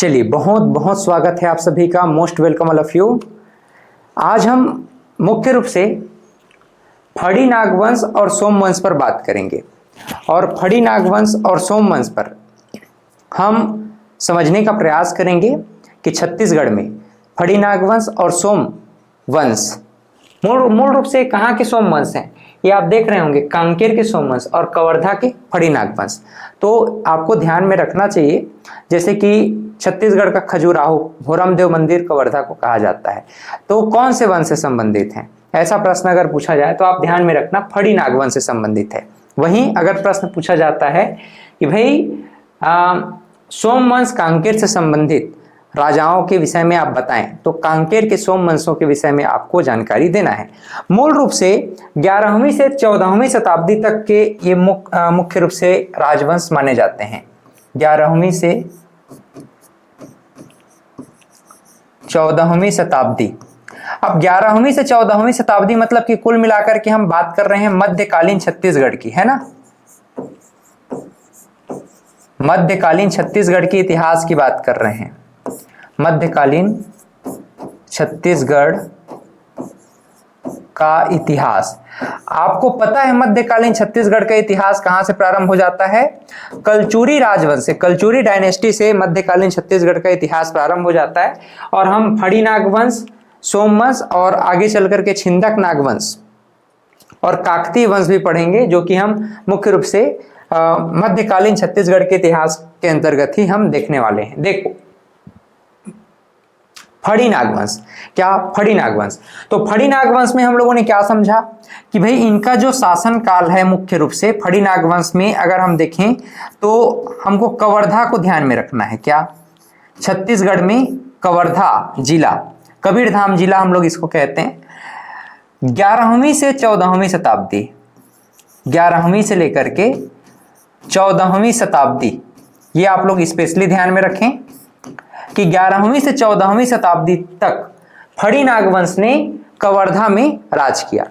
चलिए, बहुत बहुत स्वागत है आप सभी का। Most welcome all of you. आज हम मुख्य रूप से फड़ी नागवंश और सोमवंश पर बात करेंगे और फड़ी नागवंश और सोमवंश पर हम समझने का प्रयास करेंगे कि छत्तीसगढ़ में फड़ी नागवंश और सोमवंश मूल रूप से कहाँ के सोमवंश हैं। ये आप देख रहे होंगे, कांकेर के सोमवंश और कवर्धा के फड़ी नागवंश। तो आपको ध्यान में रखना चाहिए, जैसे कि छत्तीसगढ़ का खजुराहो भोरमदेव मंदिर कवर्धा को कहा जाता है, तो कौन से वंश से संबंधित है, ऐसा प्रश्न अगर पूछा जाए तो आप ध्यान में रखना फड़ी नागवंश से संबंधित है। वहीं अगर प्रश्न पूछा जाता है कि भाई सोमवंश कांकेर से संबंधित राजाओं के विषय में आप बताएं, तो कांकेर के सोमवंशों के विषय में आपको जानकारी देना है। मूल रूप से 11वीं से 14वीं शताब्दी तक के ये मुख्य रूप से राजवंश माने जाते हैं। 11वीं से 14वीं शताब्दी। अब 11वीं से 14वीं शताब्दी मतलब कि कुल मिलाकर के हम बात कर रहे हैं मध्यकालीन छत्तीसगढ़ की, है ना। मध्यकालीन छत्तीसगढ़ के इतिहास की बात कर रहे हैं। मध्यकालीन छत्तीसगढ़ का इतिहास। आपको पता है मध्यकालीन छत्तीसगढ़ का इतिहास कहां से प्रारंभ हो जाता है? कलचुरी राजवंश से, कलचुरी डायनेस्टी से मध्यकालीन छत्तीसगढ़ का इतिहास प्रारंभ हो जाता है। और हम फड़ी नागवंश, सोमवंश और आगे चल करके छिंदक नागवंश और काकतीय वंश भी पढ़ेंगे, जो कि हम मुख्य रूप से मध्यकालीन छत्तीसगढ़ के इतिहास के अंतर्गत ही हम देखने वाले हैं। देखो, फड़ी नागवंश, क्या फड़ी नागवंश? तो फड़ी नागवंश में हम लोगों ने क्या समझा कि भाई इनका जो शासन काल है, मुख्य रूप से फड़ी नागवंश में अगर हम देखें तो हमको कवर्धा को ध्यान में रखना है। क्या? छत्तीसगढ़ में कवर्धा जिला, कबीरधाम जिला हम लोग इसको कहते हैं। 11वीं से 14वीं शताब्दी, 11वीं से लेकर के 14वीं शताब्दी, ये आप लोग स्पेशली ध्यान में रखें कि 11वीं से 14वीं शताब्दी तक फड़ी नागवंश ने कवर्धा में राज किया।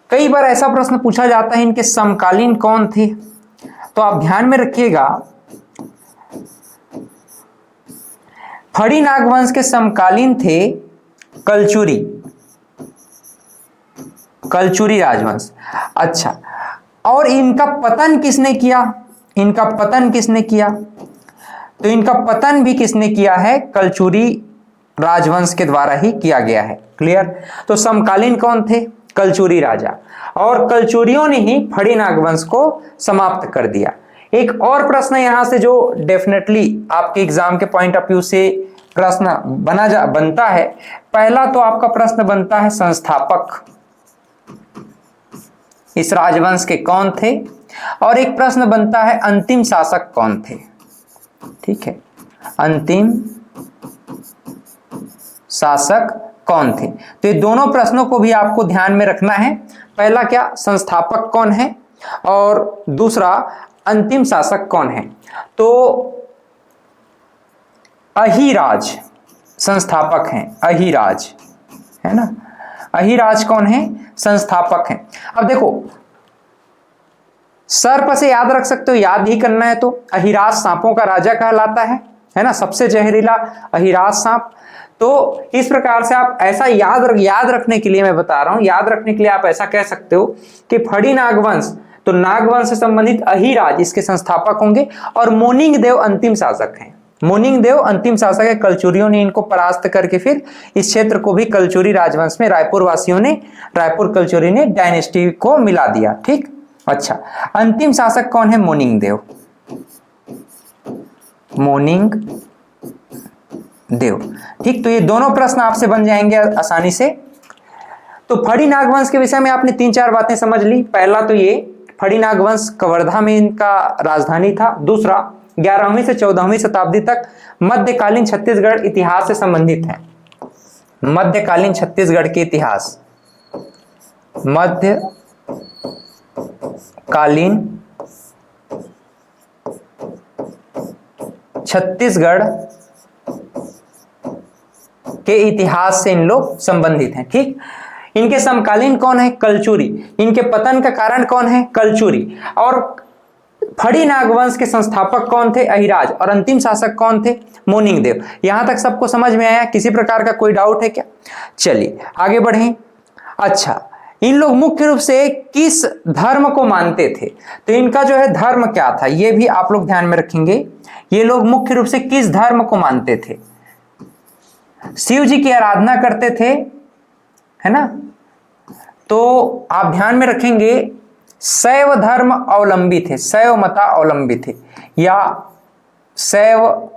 कई बार ऐसा प्रश्न पूछा जाता है, इनके समकालीन कौन थे? तो आप ध्यान में रखिएगा, फड़ी नागवंश के समकालीन थे कलचुरी राजवंश। अच्छा, और इनका पतन किसने किया? इनका पतन किसने किया? तो इनका पतन भी किसने किया है? कलचुरी राजवंश के द्वारा ही किया गया है। क्लियर? तो समकालीन कौन थे? कलचुरी राजा, और कलचुरियों ने ही फड़ी नागवंश को समाप्त कर दिया। एक और प्रश्न यहां से जो डेफिनेटली आपके एग्जाम के पॉइंट ऑफ व्यू से प्रश्न बनता है, पहला तो आपका प्रश्न बनता है संस्थापक इस राजवंश के कौन थे, और एक प्रश्न बनता है अंतिम शासक कौन थे। ठीक है, अंतिम शासक कौन थे? तो ये दोनों प्रश्नों को भी आपको ध्यान में रखना है। पहला क्या, संस्थापक कौन है, और दूसरा अंतिम शासक कौन है। तो अहिराज संस्थापक हैं, अहिराज, है ना। अहिराज कौन है? संस्थापक हैं। अब देखो, सर्प से याद रख सकते हो, याद ही करना है तो अहिराज सांपों का राजा कहलाता है ना, सबसे जहरीला अहिराज सांप। तो इस प्रकार से आप ऐसा याद रखने के लिए मैं बता रहा हूं, याद रखने के लिए आप ऐसा कह सकते हो कि फड़ी नागवंश, तो नागवंश से संबंधित अहिराज इसके संस्थापक होंगे, और मोनिंग देव अंतिम शासक हैं। मोनिंग देव अंतिम शासक है। कलचुरियों ने इनको परास्त करके फिर इस क्षेत्र को भी कलचुरी राजवंश में रायपुर कलचुरी ने डायनेस्टी को मिला दिया। ठीक, अच्छा, अंतिम शासक कौन है? मोनिंग देव, मोनिंग देव। ठीक, तो ये दोनों प्रश्न आपसे बन जाएंगे आसानी से। तो फड़ी नागवंश के विषय में आपने 3-4 बातें समझ ली। पहला तो ये फड़ी नागवंश कवर्धा में इनका राजधानी था। दूसरा, 11वीं से 14वीं शताब्दी तक मध्यकालीन छत्तीसगढ़ इतिहास से संबंधित है। मध्यकालीन छत्तीसगढ़ के इतिहास, मध्यकालीन छत्तीसगढ़ के इतिहास से इन लोग संबंधित हैं। ठीक, इनके समकालीन कौन है? कलचुरी। इनके पतन का कारण कौन है? कलचुरी। और फड़ी नागवंश के संस्थापक कौन थे? अहिराज। और अंतिम शासक कौन थे? मोनिंग देव। यहां तक सबको समझ में आया? किसी प्रकार का कोई डाउट है क्या? चलिए आगे बढ़ें। अच्छा, इन लोग मुख्य रूप से किस धर्म को मानते थे? तो इनका जो है धर्म क्या था, ये भी आप लोग ध्यान में रखेंगे। ये लोग मुख्य रूप से किस धर्म को मानते थे? शिव जी की आराधना करते थे, है ना? तो आप ध्यान में रखेंगे शैव धर्म अवलंबी थे, शैव मता अवलंबी थे, या शैव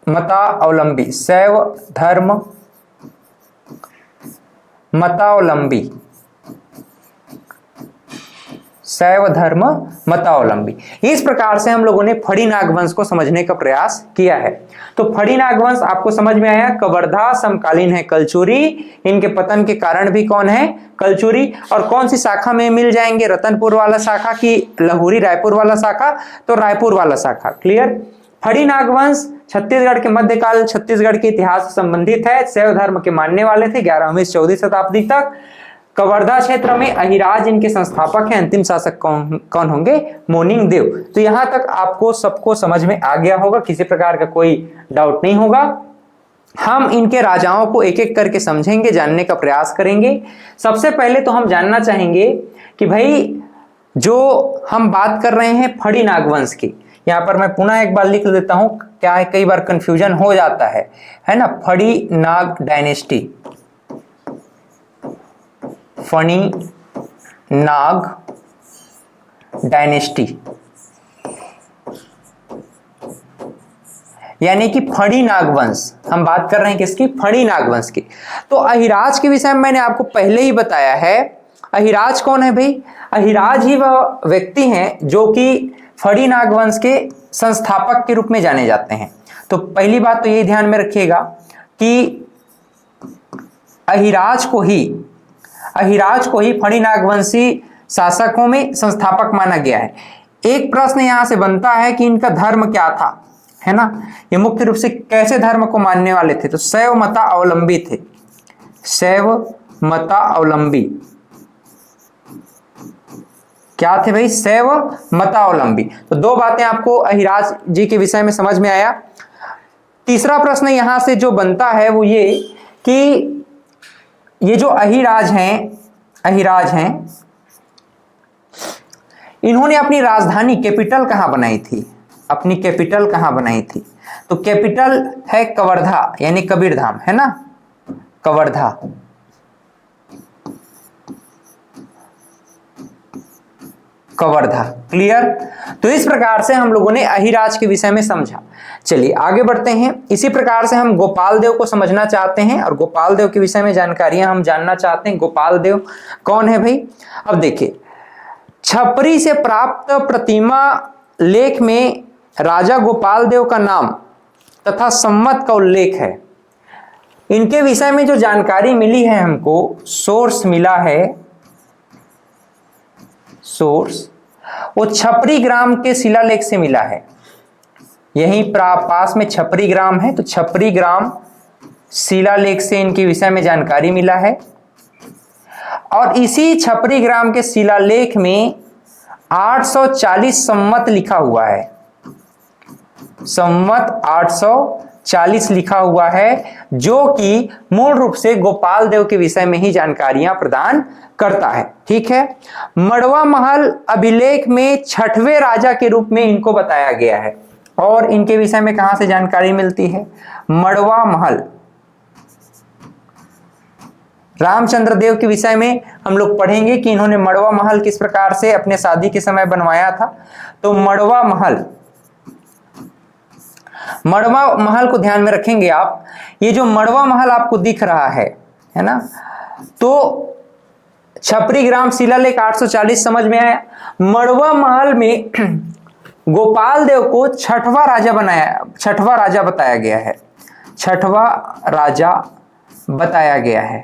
मता अवलंबी, शैव धर्म मतावलंबी, शैव धर्म मतावलंबी। इस प्रकार से हम लोगों ने फड़ी नागवंश को समझने का प्रयास किया है। तो फड़ी नागवंश आपको समझ में आया, कवर्धा समकालीन है कलचुरी, इनके पतन के कारण भी कौन है? कलचुरी। और कौन सी शाखा में मिल जाएंगे? रतनपुर वाला शाखा की लहुरी रायपुर वाला शाखा? तो रायपुर वाला शाखा। क्लियर? फड़ी नागवंश छत्तीसगढ़ के मध्यकाल छत्तीसगढ़ के इतिहास से संबंधित है, शैव धर्म के मानने वाले थे 11वीं से 14वीं शताब्दी तक। कवर्धा क्षेत्र में अहिराज इनके संस्थापक हैं। अंतिम शासक कौन होंगे? मोनिंग देव। तो यहां तक आपको सबको समझ में आ गया होगा, किसी प्रकार का कोई डाउट नहीं होगा। हम इनके राजाओं को एक एक करके समझेंगे, जानने का प्रयास करेंगे। सबसे पहले तो हम जानना चाहेंगे कि भाई जो हम बात कर रहे हैं फड़ी नागवंश की, यहां पर मैं पुनः एक बार लिख देता हूं, क्या है कई बार कंफ्यूजन हो जाता है ना? फड़ी नाग डायनेस्टी, फणी नाग डायनेस्टी, यानी कि फड़ी नागवंश। हम बात कर रहे हैं किसकी? फड़ी नागवंश की। तो अहिराज के विषय में मैंने आपको पहले ही बताया है। अहिराज कौन है भाई? अहिराज ही वह व्यक्ति हैं जो कि फड़ी नागवंश के संस्थापक के रूप में जाने जाते हैं। तो पहली बात तो ये ध्यान में रखिएगा कि अहिराज को ही फड़ी नागवंशी शासकों में संस्थापक माना गया है। एक प्रश्न यहां से बनता है कि इनका धर्म क्या था, है ना? ये मुख्य रूप से कैसे धर्म को मानने वाले थे? तो शैव मता अवलंबी थे, शैव मता अवलंबी। क्या थे भाई? शैव मतावलंबी। तो दो बातें आपको अहिराज जी के विषय में समझ में आया। तीसरा प्रश्न यहां से जो बनता है वो ये कि ये जो अहिराज हैं, इन्होंने अपनी राजधानी कैपिटल कहां बनाई थी? अपनी कैपिटल कहां बनाई थी? तो कैपिटल है कवर्धा, यानी कबीरधाम, है ना? कवर्धा। कवर्धा। क्लियर? तो इस प्रकार से हम लोगों ने अहिराज के विषय में समझा। चलिए आगे बढ़ते हैं। इसी प्रकार से हम गोपाल देव को समझना चाहते हैं और गोपाल देव के विषय में जानकारियां हम जानना चाहते हैं। गोपाल देव कौन है भाई? अब देखिए, छपरी से प्राप्त प्रतिमा लेख में राजा गोपाल देव का नाम तथा संवत का उल्लेख है। इनके विषय में जो जानकारी मिली है हमको, सोर्स मिला है, सोर्स वो छपरी ग्राम के शिलालेख से मिला है। यहीं पास में छपरी ग्राम है, तो छपरी ग्राम शिलालेख से इनके विषय में जानकारी मिला है। और इसी छपरी ग्राम के शिलालेख में 840 संवत लिखा हुआ है, संवत 840 लिखा हुआ है, जो कि मूल रूप से गोपाल देव के विषय में ही जानकारियां प्रदान करता है। ठीक है? मड़वा महल अभिलेख में 6वें राजा के रूप में इनको बताया गया है। और इनके विषय में कहां से जानकारी मिलती है? मड़वा महल, रामचंद्र देव के विषय में हम लोग पढ़ेंगे कि इन्होंने मड़वा महल किस प्रकार से अपने शादी के समय बनवाया था। तो मड़वा महल को ध्यान में रखेंगे आप। ये जो मड़वा महल आपको दिख रहा है ना? तो छपरी ग्राम शिलालेख 840 समझ में आया। मड़वा महल में गोपाल देव को 6वां राजा बताया गया है, 6वां राजा बताया गया है।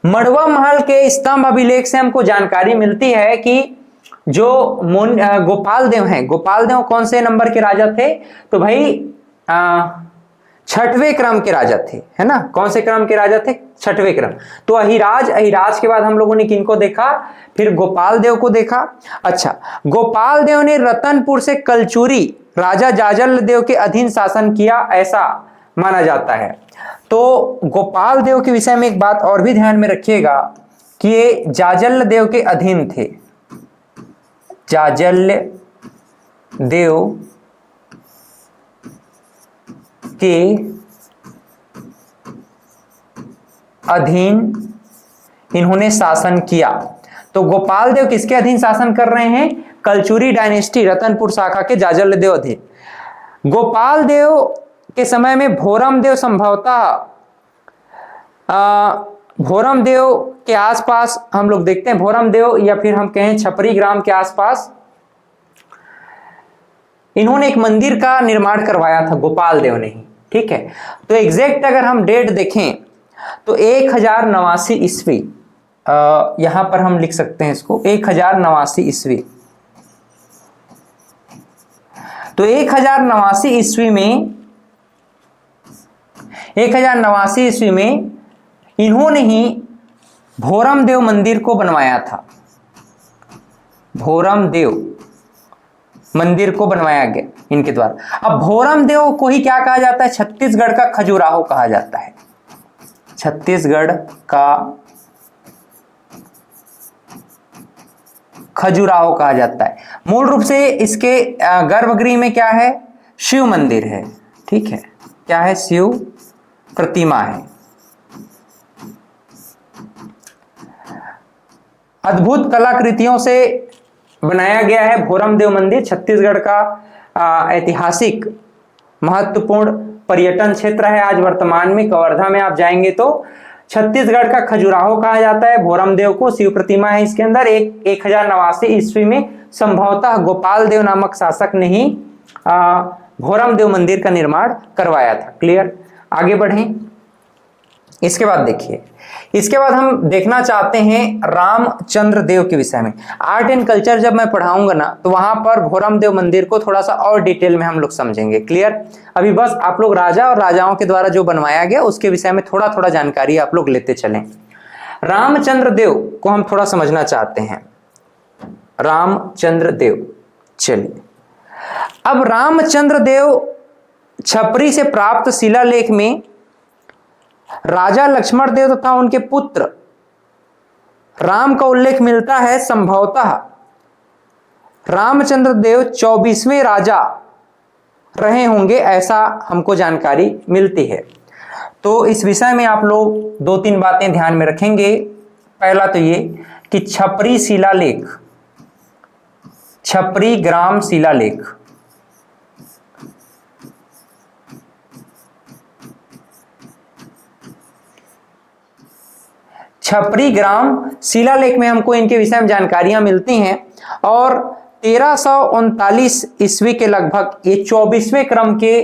मड़वा महल के स्तंभ अभिलेख से हमको जानकारी मिलती है कि जो गोपाल देव हैं, गोपाल देव कौन से नंबर के राजा थे? तो भाई छठवें क्रम के राजा थे, है ना। कौन से क्रम के राजा थे? छठवें क्रम। तो अहिराज, अहिराज के बाद हम लोगों ने किनको देखा? फिर गोपाल देव को देखा। अच्छा, गोपाल देव ने रतनपुर से कलचुरी राजा जाजल देव के अधीन शासन किया, ऐसा माना जाता है। तो गोपाल देव के विषय में एक बात और भी ध्यान में रखिएगा कि ये जाजल देव के अधीन थे। जाजल देव के अधीन इन्होंने शासन किया। तो गोपाल देव किसके अधीन शासन कर रहे हैं? कलचुरी डायनेस्टी, रतनपुर शाखा के जाजल देव अधीन। गोपाल देव के समय में भोरम देव संभवतः भोरम देव के आसपास हम लोग देखते हैं, भोरम देव या फिर हम कहें छपरी ग्राम के आसपास इन्होंने एक मंदिर का निर्माण करवाया था, गोपाल देव ने ही। ठीक है, तो एग्जैक्ट अगर हम डेट देखें तो 1089 ईस्वी, यहां पर हम लिख सकते हैं इसको 1089 ईस्वी। तो 1089 ईस्वी में 1089 ईस्वी में इन्होंने ही भोरम देव मंदिर को बनवाया था। भोरम देव मंदिर को बनवाया गया इनके द्वारा। अब भोरम देव को ही क्या कहा जाता है? छत्तीसगढ़ का खजुराहो कहा जाता है। छत्तीसगढ़ का खजुराहो कहा जाता है। मूल रूप से इसके गर्भगृह में क्या है? शिव मंदिर है। ठीक है, क्या है? शिव प्रतिमा है। अद्भुत कलाकृतियों से बनाया गया है भोरम देव मंदिर। छत्तीसगढ़ का ऐतिहासिक महत्वपूर्ण पर्यटन क्षेत्र है। आज वर्तमान में कवर्धा में आप जाएंगे तो छत्तीसगढ़ का खजुराहो कहा जाता है भोरम देव को। शिव प्रतिमा है इसके अंदर। 1089 ईस्वी में संभवतः गोपाल देव नामक शासक ने ही भोरम देव मंदिर का निर्माण करवाया था। क्लियर? आगे बढ़ें। इसके बाद देखिए, इसके बाद हम देखना चाहते हैं रामचंद्र देव के विषय में। आर्ट एंड कल्चर जब मैं पढ़ाऊंगा ना तो वहां पर भोरम देव मंदिर को थोड़ा सा और डिटेल में हम लोग समझेंगे। क्लियर? अभी बस आप लोग राजा और राजाओं के द्वारा जो बनवाया गया उसके विषय में थोड़ा थोड़ा जानकारी आप लोग लेते चलें। रामचंद्र देव को हम थोड़ा समझना चाहते हैं। रामचंद्र देव, चलिए। अब रामचंद्र देव छपरी से प्राप्त शिलालेख में राजा लक्ष्मण देव तथा उनके पुत्र राम का उल्लेख मिलता है। संभवतः रामचंद्र देव 24वें राजा रहे होंगे, ऐसा हमको जानकारी मिलती है। तो इस विषय में आप लोग 2-3 बातें ध्यान में रखेंगे। पहला तो ये कि छपरी शिलालेख, छपरी ग्राम शिलालेख, छपरी ग्राम शिलालेख में हमको इनके विषय में जानकारियां मिलती हैं। और 1339 ईस्वी के लगभग ये 24वें क्रम के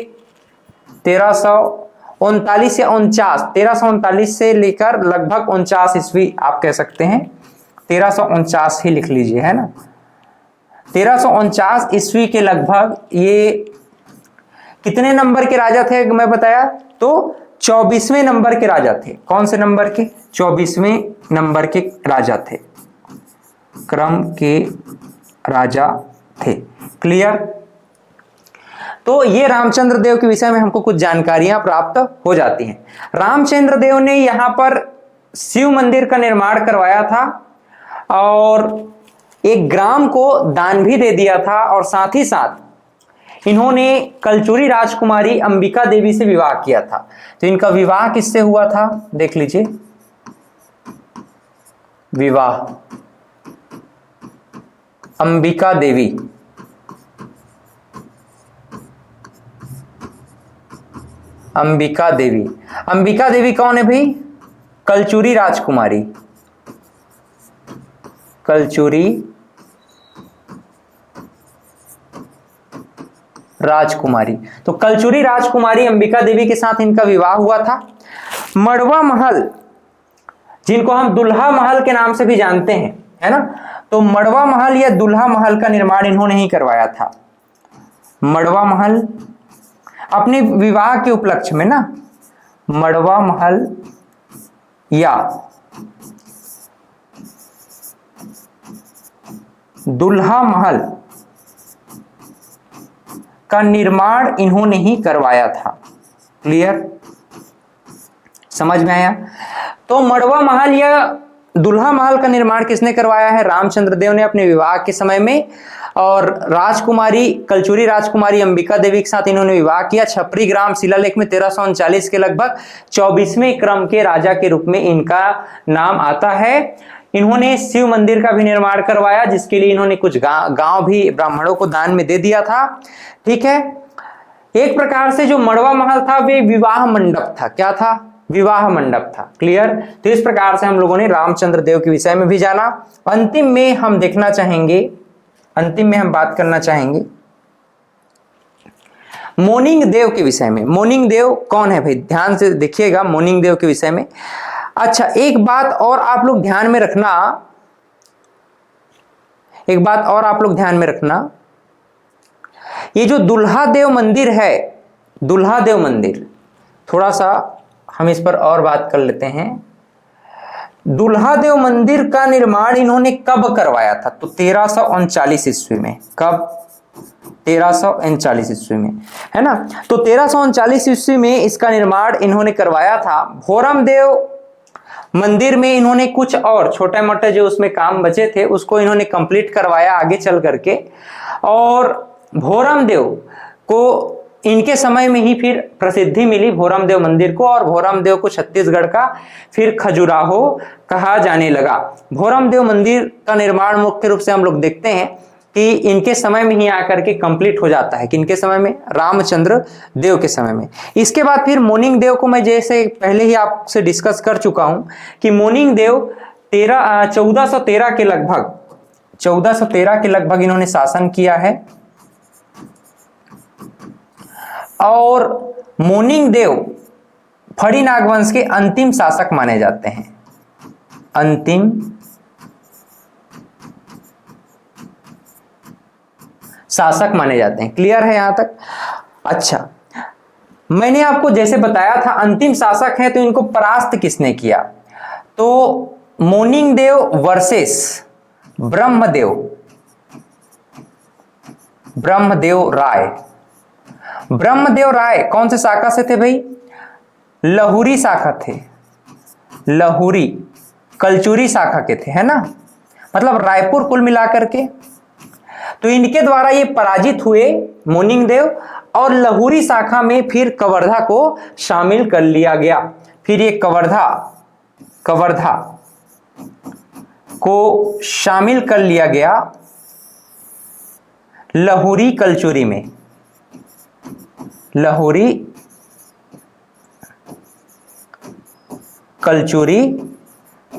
1339 या 49, 1339 से लेकर लगभग 49 ईस्वी आप कह सकते हैं, 1349 ही लिख लीजिए, है ना। 1349 ईस्वी के लगभग ये कितने नंबर के राजा थे मैं बताया? तो 24वें नंबर के राजा थे। कौन से नंबर के? 24वें नंबर के राजा थे, क्रम के राजा थे। क्लियर? तो ये रामचंद्र देव के विषय में हमको कुछ जानकारियां प्राप्त हो जाती हैं। रामचंद्र देव ने यहां पर शिव मंदिर का निर्माण करवाया था और एक ग्राम को दान भी दे दिया था। और साथ ही साथ इन्होंने कलचुरी राजकुमारी अंबिका देवी से विवाह किया था। तो इनका विवाह किससे हुआ था? देख लीजिए, विवाह अंबिका देवी, अंबिका देवी। अंबिका देवी कौन है भाई? कलचुरी राजकुमारी, कलचुरी राजकुमारी। तो कलचुरी राजकुमारी अंबिका देवी के साथ इनका विवाह हुआ था। मड़वा महल, जिनको हम दुल्हा महल के नाम से भी जानते हैं, है ना, तो मड़वा महल या दुल्हा महल का निर्माण इन्होंने ही करवाया था। मड़वा महल। अपने विवाह के उपलक्ष्य में ना मड़वा महल या दुल्हा महल का निर्माण इन्होंने ही करवाया था। क्लियर, समझ में आया? तो मड़वा महल या दुल्हा महल का निर्माण किसने करवाया है? रामचंद्र देव ने अपने विवाह के समय में। और राजकुमारी कलचुरी राजकुमारी अंबिका देवी के साथ इन्होंने विवाह किया। छपरी ग्राम शिलालेख में 1339 के लगभग 24वें क्रम के राजा के रूप में इनका नाम आता है। इन्होंने शिव मंदिर का भी निर्माण करवाया, जिसके लिए इन्होंने कुछ गांव भी ब्राह्मणों को दान में दे दिया था। ठीक है, एक प्रकार से जो मड़वा महल था वे विवाह मंडप था। क्या था? विवाह मंडप था। क्लियर? तो इस प्रकार से हम लोगों ने रामचंद्र देव के विषय में भी जाना। अंतिम में हम देखना चाहेंगे, अंतिम में हम बात करना चाहेंगे मोनिंग देव के विषय में। मोनिंग देव कौन है भाई? ध्यान से देखिएगा मोनिंग देव के विषय में। अच्छा, एक बात और आप लोग ध्यान में रखना, एक बात और आप लोग ध्यान में रखना, ये जो दुल्हा देव मंदिर है, दुल्हा देव मंदिर, थोड़ा सा हम इस पर और बात कर लेते हैं। दुल्हा देव मंदिर का निर्माण इन्होंने कब करवाया था? तो 1339 ईस्वी में। कब? 1339 ईस्वी में, है ना? तो 1339 ईस्वी में इसका निर्माण इन्होंने करवाया था। भोरम देव मंदिर में इन्होंने कुछ और छोटे मोटे जो उसमें काम बचे थे उसको इन्होंने कंप्लीट करवाया आगे चल करके। और भोरम देव को इनके समय में ही फिर प्रसिद्धि मिली भोरम देव मंदिर को, और भोरम देव को छत्तीसगढ़ का फिर खजुराहो कहा जाने लगा। भोरम देव मंदिर का निर्माण मुख्य रूप से हम लोग देखते हैं कि इनके समय में ही आकर के कंप्लीट हो जाता है। किनके समय में? रामचंद्र देव के समय में। इसके बाद फिर मोनिंग देव को मैं जैसे पहले ही आपसे डिस्कस कर चुका हूं कि मोनिंग देव 1413 के लगभग 1413 के लगभग इन्होंने शासन किया है। और मोनिंग देव फड़ी नागवंश के अंतिम शासक माने जाते हैं। अंतिम शासक माने जाते हैं। क्लियर है यहां तक? अच्छा, मैंने आपको जैसे बताया था अंतिम शासक है, तो इनको परास्त किसने किया? तो मोनिंग देव वर्सेस ब्रह्मदेव, ब्रह्मदेव राय। ब्रह्मदेव राय कौन से शाखा से थे भाई? लहुरी शाखा थे। लहुरी कलचुरी शाखा के थे, है ना? मतलब रायपुर कुल मिलाकर के। तो इनके द्वारा ये पराजित हुए मोनिंग देव, और लहुरी शाखा में फिर कवर्धा को शामिल कर लिया गया। फिर ये कवर्धा को शामिल कर लिया गया लहुरी कलचुरी में, लहुरी कलचुरी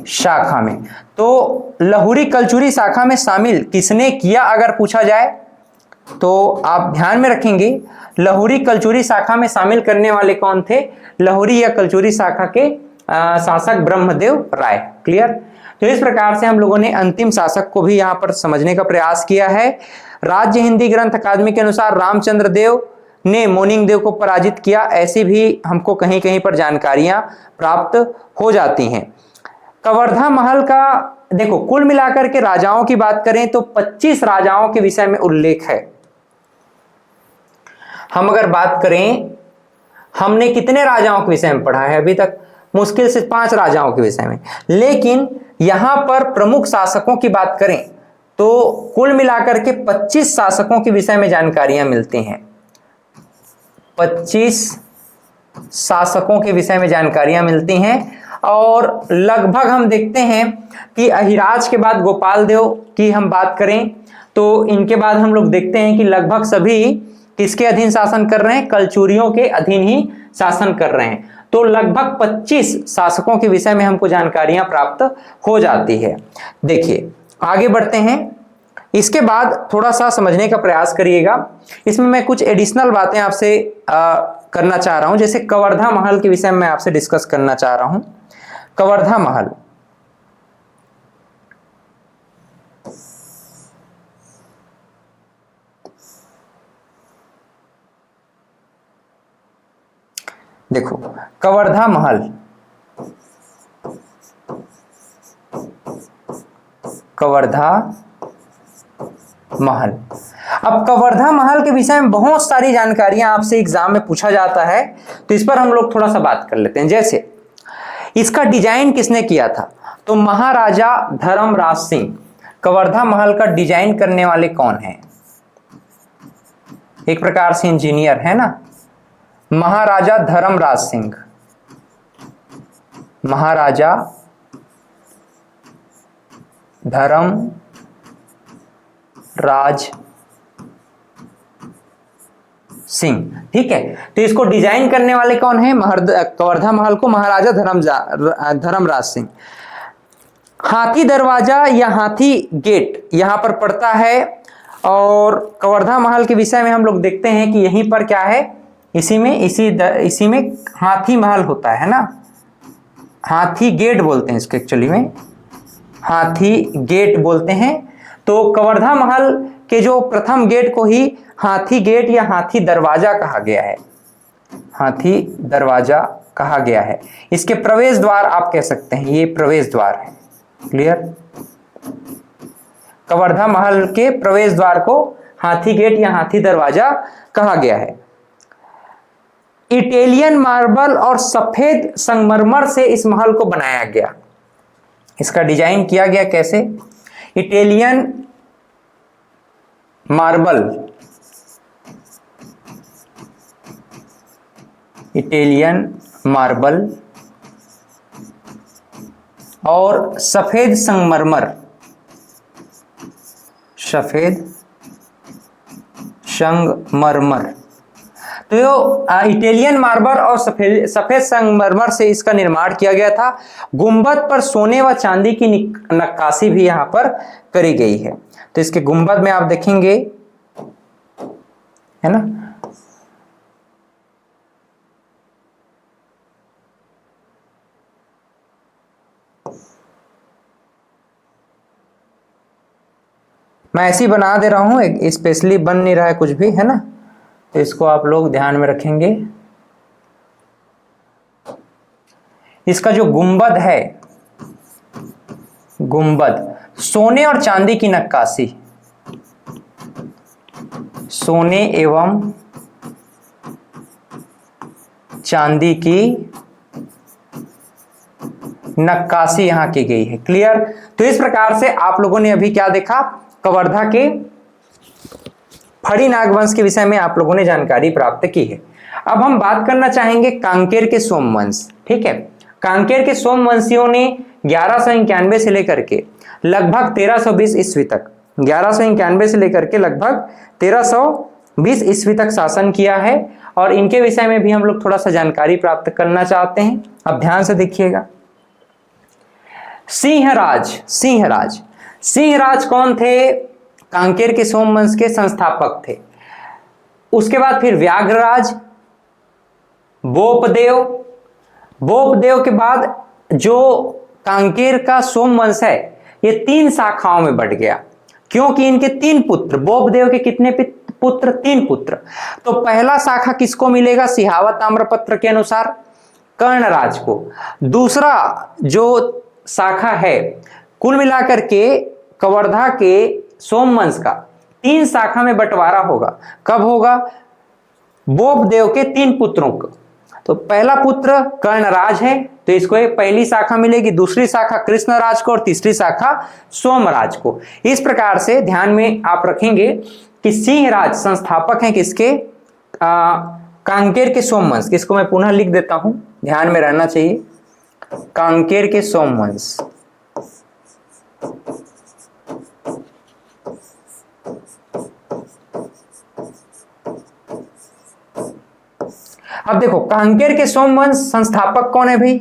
शाखा में। तो लहुरी कलचुरी शाखा में शामिल किसने किया अगर पूछा जाए तो आप ध्यान में रखेंगे लहुरी कलचुरी शाखा में शामिल करने वाले कौन थे? लहुरी या कलचुरी शाखा के शासक ब्रह्मदेव राय। क्लियर? तो इस प्रकार से हम लोगों ने अंतिम शासक को भी यहां पर समझने का प्रयास किया है। राज्य हिंदी ग्रंथ अकादमी के अनुसार रामचंद्र देव ने मोनिंग देव को पराजित किया, ऐसी भी हमको कहीं कहीं पर जानकारियां प्राप्त हो जाती हैं। कवर्धा महल का देखो कुल मिलाकर के राजाओं की बात करें तो 25 राजाओं के विषय में उल्लेख है। हम अगर बात करें, हमने कितने राजाओं के विषय में पढ़ा है अभी तक? मुश्किल से 5 राजाओं के विषय में। लेकिन यहां पर प्रमुख शासकों की बात करें तो कुल मिलाकर के 25 शासकों के विषय में जानकारियां मिलती हैं। 25 शासकों के विषय में जानकारियां मिलती हैं। और लगभग हम देखते हैं कि अहिराज के बाद गोपाल देव की हम बात करें तो इनके बाद हम लोग देखते हैं कि लगभग सभी किसके अधीन शासन कर रहे हैं? कलचुरियों के अधीन ही शासन कर रहे हैं। तो लगभग 25 शासकों के विषय में हमको जानकारियां प्राप्त हो जाती है। देखिए आगे बढ़ते हैं। इसके बाद थोड़ा सा समझने का प्रयास करिएगा। इसमें मैं कुछ एडिशनल बातें आपसे करना चाह रहा हूं। जैसे कवर्धा महल के विषय में मैं आपसे डिस्कस करना चाह रहा हूं। कवर्धा महल, देखो कवर्धा महल, कवर्धा महल। अब कवर्धा महल के विषय में बहुत सारी जानकारियां आपसे एग्जाम में पूछा जाता है, तो इस पर हम लोग थोड़ा सा बात कर लेते हैं। जैसे इसका डिजाइन किसने किया था, तो महाराजा धर्मराज सिंह। कवर्धा महल का डिजाइन करने वाले कौन हैं? एक प्रकार से इंजीनियर है ना, महाराजा धर्मराज सिंह। महाराजा धर्मराज सिंह, ठीक है। तो इसको डिजाइन करने वाले कौन है? कवर्धा महल को महाराजा धर्मराज सिंह। हाथी दरवाजा या हाथी गेट यहां पर पड़ता है, और कवर्धा महल के विषय में हम लोग देखते हैं कि यहीं पर क्या है, इसी में हाथी महल होता है ना, हाथी गेट बोलते हैं इसको, एक्चुअली में हाथी गेट बोलते हैं। तो कवर्धा महल के जो प्रथम गेट को ही हाथी गेट या हाथी दरवाजा कहा गया है, हाथी दरवाजा कहा गया है। इसके प्रवेश द्वार आप कह सकते हैं, ये प्रवेश द्वार है। क्लियर? कवर्धा महल के प्रवेश द्वार को हाथी गेट या हाथी दरवाजा कहा गया है। इटालियन मार्बल और सफेद संगमरमर से इस महल को बनाया गया। इसका डिजाइन किया गया कैसे? इटालियन मार्बल, इटालियन मार्बल और सफेद संगमरमर, सफेद संगमरमर। तो इटालियन मार्बल और सफेद संगमरमर से इसका निर्माण किया गया था। गुंबद पर सोने व चांदी की नक्काशी भी यहां पर करी गई है। तो इसके गुंबद में आप देखेंगे, है ना, मैं ऐसे ही बना दे रहा हूं, स्पेशली बन नहीं रहा है कुछ भी, है ना, तो इसको आप लोग ध्यान में रखेंगे। इसका जो गुंबद है, गुंबद सोने और चांदी की नक्काशी, सोने एवं चांदी की नक्काशी यहां की गई है। क्लियर? तो इस प्रकार से आप लोगों ने अभी क्या देखा, कवर्धा के फड़ी नागवंश के विषय में आप लोगों ने जानकारी प्राप्त की है। अब हम बात करना चाहेंगे कांकेर के सोमवंश। ठीक है, कांकेर के सोमवंशियों ने 1191 से लेकर के लगभग 1320 ईस्वी तक, 1191 से लेकर के लगभग 1320 ईस्वी तक शासन किया है, और इनके विषय में भी हम लोग थोड़ा सा जानकारी प्राप्त करना चाहते हैं। अब ध्यान से देखिएगा। सिंहराज, सिंहराज, सिंहराज कौन थे? कांकेर के सोमवंश के संस्थापक थे। उसके बाद फिर व्याघ्रराज, बोपदेव, बोपदेव के बाद जो कांकेर का सोमवंश है ये 3 शाखाओं में बढ़ गया, क्योंकि इनके 3 पुत्र, बोपदेव के कितने पुत्र? 3 पुत्र। तो पहला शाखा किसको मिलेगा? सिहावत ताम्रपत्र के अनुसार कर्णराज को। दूसरा जो शाखा है, कुल मिलाकर के कवर्धा के सोमवंश का 3 शाखा में बंटवारा होगा। कब होगा? बोपदेव के 3 पुत्रों को। तो पहला पुत्र कर्णराज है, तो इसको एक पहली शाखा मिलेगी, दूसरी शाखा कृष्णराज को, और तीसरी शाखा सोमराज को। इस प्रकार से ध्यान में आप रखेंगे कि सिंहराज संस्थापक हैं किसके? कांकेर के सोमवंश। इसको मैं पुनः लिख देता हूं, ध्यान में रहना चाहिए। कांकेर के सोमवंश। अब देखो कांकेर के सोमवंश संस्थापक कौन है भाई?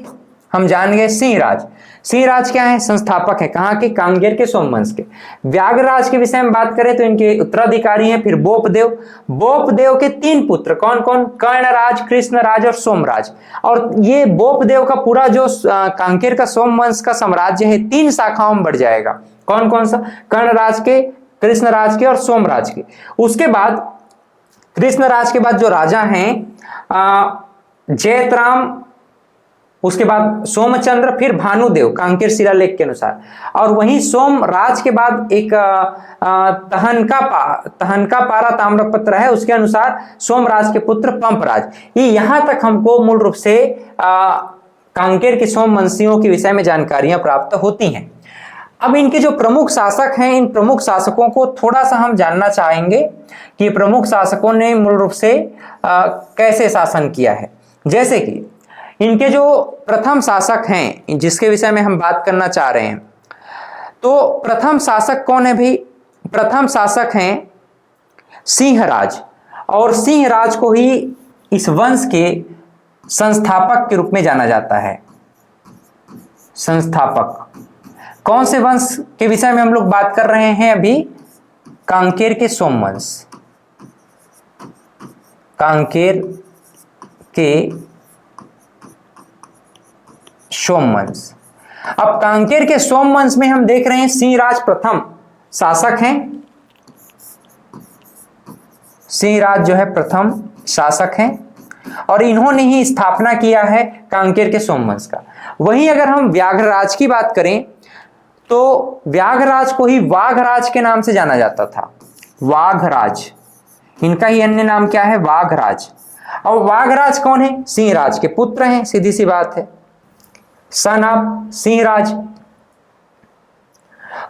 हम जान गए सिंहराज। सिंहराज क्या है? संस्थापक है। कहां के? कांकेर के सोमवंश के। व्याघ्रराज के विषय में बात करें तो इनके उत्तराधिकारी हैं फिर बोपदेव। बोपदेव के 3 पुत्र कौन कौन? कर्णराज, कृष्णराज और सोमराज। और ये बोपदेव का पूरा जो कांकेर का सोमवंश का साम्राज्य है 3 शाखाओं में बढ़ जाएगा। कौन कौन सा? कर्णराज के, कृष्णराज के और सोमराज के। उसके बाद कृष्णराज के बाद जो राजा हैं जयतराम, उसके बाद सोमचंद्र, फिर भानुदेव कांकेर शिलालेख के अनुसार। और वहीं सोमराज के बाद एक तहनका-पारा ताम्रपत्र है, उसके अनुसार सोमराज के पुत्र पंपराज। ये यहां तक हमको मूल रूप से कांकेर के सोमवंशियों के विषय में जानकारियां प्राप्त होती हैं। अब इनके जो प्रमुख शासक हैं, इन प्रमुख शासकों को थोड़ा सा हम जानना चाहेंगे कि प्रमुख शासकों ने मूल रूप से कैसे शासन किया है। जैसे कि इनके जो प्रथम शासक हैं, जिसके विषय में हम बात करना चाह रहे हैं, तो प्रथम शासक कौन है भी? प्रथम शासक हैं सिंहराज, और सिंहराज को ही इस वंश के संस्थापक के रूप में जाना जाता है। संस्थापक कौन से वंश के विषय में हम लोग बात कर रहे हैं अभी? कांकेर के सोमवंश, कांकेर के सोमवंश। अब कांकेर के सोमवंश में हम देख रहे हैं सिंहराज प्रथम शासक हैं। सिंहराज जो है प्रथम शासक हैं और इन्होंने ही स्थापना किया है कांकेर के सोमवंश का। वहीं अगर हम व्याघ्रराज की बात करें तो व्याघ्रराज को ही वाघराज के नाम से जाना जाता था। वाघराज, इनका ही अन्य नाम क्या है? वाघराज। और वाघराज कौन है? सिंहराज के पुत्र हैं, सीधी सी बात है, सन ऑफ सिंहराज।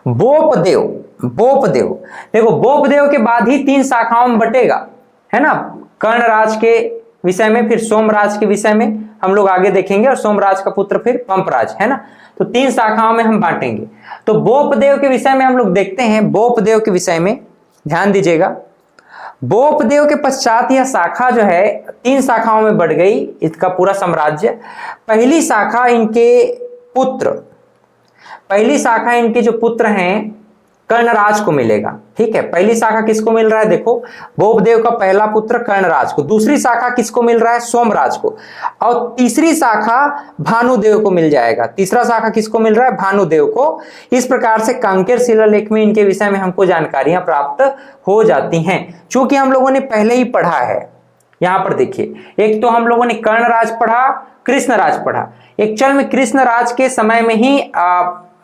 बोपदेव, बोपदेव देखो, बोपदेव के बाद ही 3 शाखाओं में बटेगा, है ना? कर्णराज के विषय में, फिर सोमराज के विषय में हम लोग आगे देखेंगे, और सोमराज का पुत्र फिर पंपराज, है ना? तो 3 शाखाओं में हम बांटेंगे। तो बोपदेव के विषय में हम लोग देखते हैं। बोपदेव के विषय में ध्यान दीजिएगा। बोपदेव के पश्चात यह शाखा जो है 3 शाखाओं में बढ़ गई, इसका पूरा साम्राज्य। पहली शाखा इनके पुत्र, पहली शाखा इनके जो पुत्र हैं कर्णराज को मिलेगा। ठीक है, पहली शाखा किसको मिल रहा है? देखो, बोपदेव का पहला पुत्र कर्णराज को। दूसरी शाखा किसको मिल रहा है? सोमराज को। और तीसरी शाखा भानुदेव को मिल जाएगा। तीसरा शाखा किसको मिल रहा है? भानुदेव को। इस प्रकार से कांकेर शिलालेख में इनके विषय में हमको जानकारियां प्राप्त हो जाती हैं, चूंकि हम लोगों ने पहले ही पढ़ा है। यहां पर देखिए, एक तो हम लोगों ने कर्णराज पढ़ा, कृष्णराज पढ़ा। एक्चुअल में कृष्णराज के समय में ही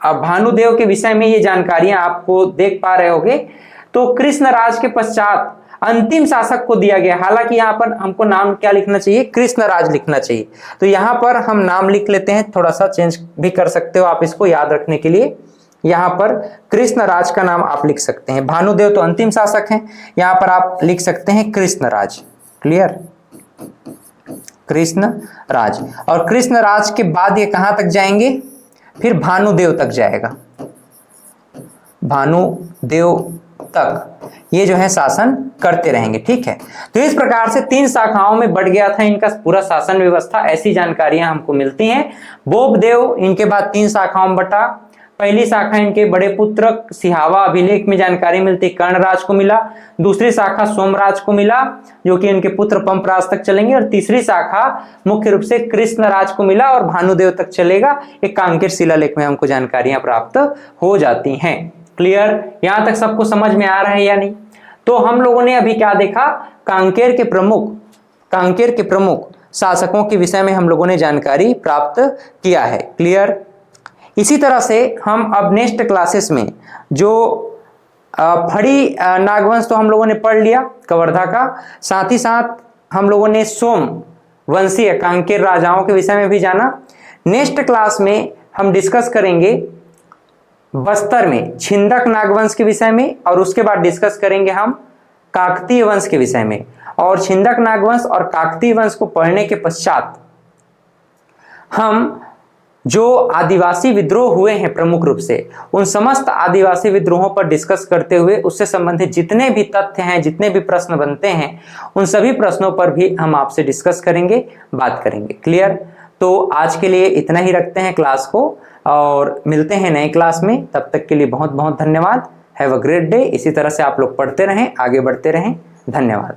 भानुदेव के विषय में ये जानकारियां आपको देख पा रहे होगे। तो कृष्णराज के पश्चात अंतिम शासक को दिया गया। हालांकि यहाँ पर हमको नाम क्या लिखना चाहिए? कृष्णराज लिखना चाहिए। तो यहाँ पर हम नाम लिख लेते हैं, थोड़ा सा चेंज भी कर सकते हो आप इसको याद रखने के लिए। यहाँ पर कृष्णराज का नाम आप लिख सकते हैं। भानुदेव तो अंतिम शासक हैं, यहाँ पर आप लिख सकते हैं कृष्णराज। क्लियर? कृष्णराज। और कृष्णराज के बाद ये कहां तक जाएंगे? फिर भानुदेव तक जाएगा। भानुदेव तक ये जो है शासन करते रहेंगे। ठीक है, तो इस प्रकार से 3 शाखाओं में बढ़ गया था इनका पूरा शासन व्यवस्था। ऐसी जानकारियां हमको मिलती हैं। बोपदेव इनके बाद 3 शाखाओं में बटा। पहली शाखा इनके बड़े पुत्र सिहावा अभिलेख में जानकारी मिलती, कर्णराज को मिला। दूसरी शाखा सोमराज को मिला, जो कि इनके पुत्र पंपराज तक चलेंगे। और तीसरी शाखा मुख्य रूप से कृष्णराज को मिला और भानुदेव तक चलेगा। एक कांकेर शिलालेख में हमको जानकारियां प्राप्त हो जाती हैं। क्लियर? यहां तक सबको समझ में आ रहा है या नहीं? तो हम लोगों ने अभी क्या देखा? कांकेर के प्रमुख शासकों के विषय में हम लोगों ने जानकारी प्राप्त किया है। क्लियर? इसी तरह से हम अब नेक्स्ट क्लासेस में जो फड़ी नागवंश तो हम लोगों ने पढ़ लिया कवर्धा का, साथ ही साथ हम लोगों ने सोम वंशीय कांकेर राजाओं के विषय में भी जाना। नेक्स्ट क्लास में हम डिस्कस करेंगे बस्तर में छिंदक नागवंश के विषय में, और उसके बाद डिस्कस करेंगे हम काकतीय वंश के विषय में। और छिंदक नागवंश और काकतीय वंश को पढ़ने के पश्चात हम जो आदिवासी विद्रोह हुए हैं प्रमुख रूप से, उन समस्त आदिवासी विद्रोहों पर डिस्कस करते हुए उससे संबंधित जितने भी तथ्य हैं, जितने भी प्रश्न बनते हैं, उन सभी प्रश्नों पर भी हम आपसे डिस्कस करेंगे, बात करेंगे। क्लियर? तो आज के लिए इतना ही रखते हैं क्लास को, और मिलते हैं नए क्लास में। तब तक के लिए बहुत बहुत धन्यवाद। Have a great day. इसी तरह से आप लोग पढ़ते रहें, आगे बढ़ते रहें। धन्यवाद।